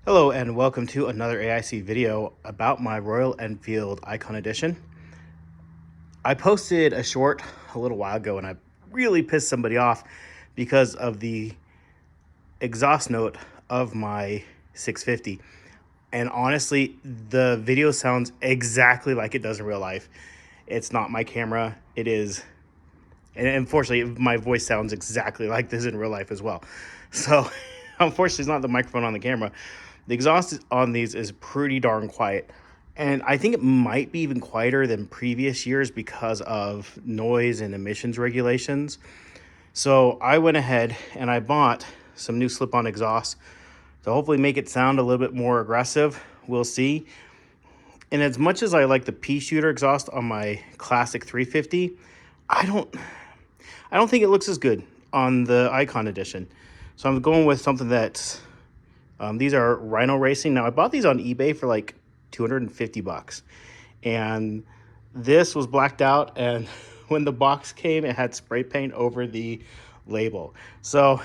Hello and welcome to another AIC video about my Royal Enfield Icon Edition. I posted a short a little while ago and I really pissed somebody off because of the exhaust note of my 650. And honestly, the video sounds exactly like it does in real life. It's not my camera, it is. And unfortunately, my voice sounds exactly like this in real life as well. So unfortunately, it's not the microphone on the camera. The exhaust on these is pretty darn quiet. And I think it might be even quieter than previous years because of noise and emissions regulations. So I went ahead and I bought some new slip-on exhaust to hopefully make it sound a little bit more aggressive. We'll see. And as much as I like the pea shooter exhaust on my classic 350, I don't think it looks as good on the Icon Edition. So I'm going with something that's, these are Rhino Racing. Now I bought these on eBay for like 250 bucks. And this was blacked out, and when the box came, it had spray paint over the label. So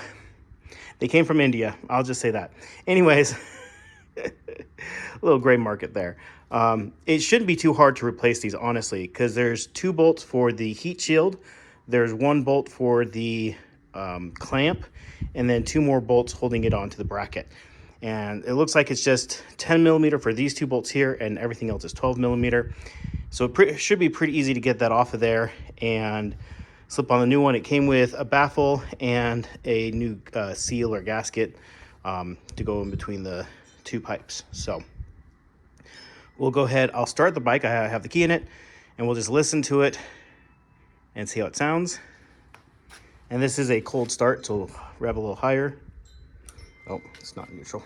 they came from India, I'll just say that. Anyways, a little gray market there. It shouldn't be too hard to replace these, honestly, because there's 2 bolts for the heat shield. There's 1 bolt for the clamp, and then 2 more bolts holding it onto the bracket. And it looks like it's just 10 millimeter for these 2 bolts here, and everything else is 12 millimeter. So it should be pretty easy to get that off of there and slip on the new one. It came with a baffle and a new seal or gasket to go in between the 2 pipes. So we'll go ahead. I'll start the bike. I have the key in it, and we'll just listen to it and see how it sounds. And this is a cold start, so we'll rev a little higher. Oh, it's not neutral.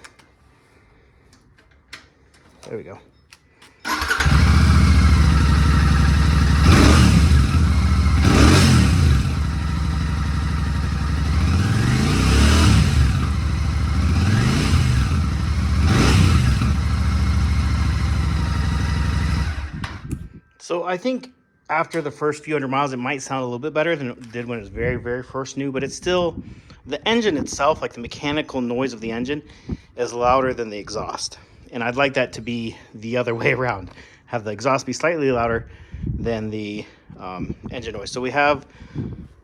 There we go. So I think after the first few hundred miles, it might sound a little bit better than it did when it was very, very first new, but it's still, the engine itself, like the mechanical noise of the engine, is louder than the exhaust. And I'd like that to be the other way around. Have the exhaust be slightly louder than the engine noise. So we have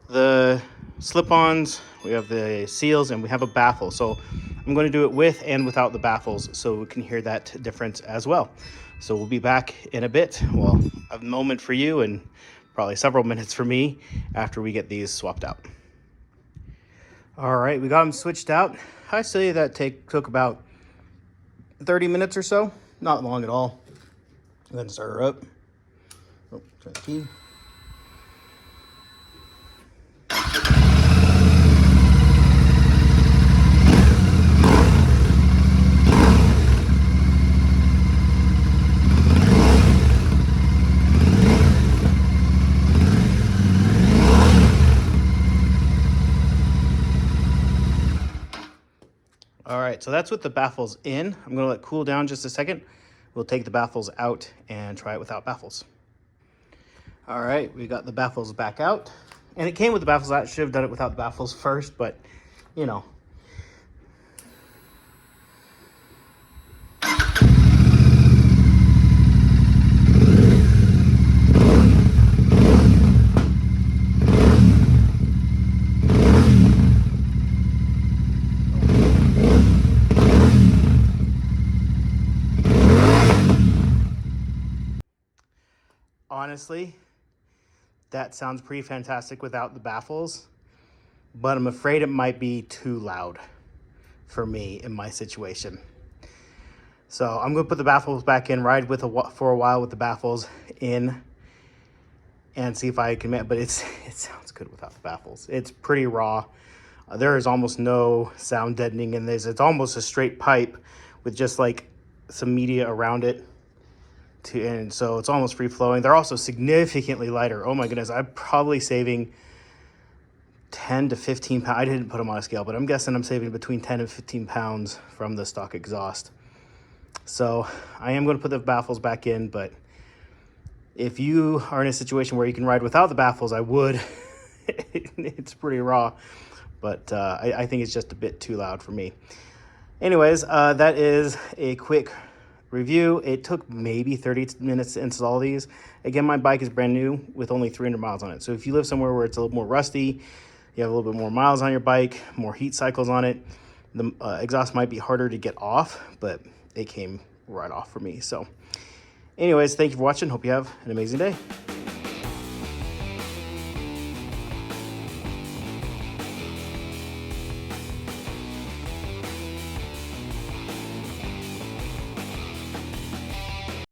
the slip-ons, we have the seals, and we have a baffle. So I'm going to do it with and without the baffles so we can hear that difference as well. So we'll be back in a bit. Well, a moment for you and probably several minutes for me after we get these swapped out. All right, we got them switched out. I say that took about 30 minutes or so. Not long at all. Then start her up. Oh, turn the key. All right, so that's with the baffles in. I'm gonna let it cool down just a second. We'll take the baffles out and try it without baffles. All right, we got the baffles back out. And it came with the baffles out. I should have done it without the baffles first, but you know. Honestly, that sounds pretty fantastic without the baffles, but I'm afraid it might be too loud for me in my situation. So I'm gonna put the baffles back in, ride with for a while with the baffles in, and see if I can, but it sounds good without the baffles. It's pretty raw. There is almost no sound deadening in this. It's almost a straight pipe with just like some media around it. And so it's almost free flowing. They're also significantly lighter. Oh my goodness, I'm probably saving 10 to 15 pounds. I didn't put them on a scale, but I'm guessing I'm saving between 10 and 15 pounds from the stock exhaust. So I am going to put the baffles back in, but if you are in a situation where you can ride without the baffles, I would. It's pretty raw, but I think it's just a bit too loud for me. Anyways, that is a quick review. It took maybe 30 minutes to install these. Again, my bike is brand new with only 300 miles on it. So if you live somewhere where it's a little more rusty, you have a little bit more miles on your bike, more heat cycles on it, the exhaust might be harder to get off, but it came right off for me. So anyways, thank you for watching. Hope you have an amazing day.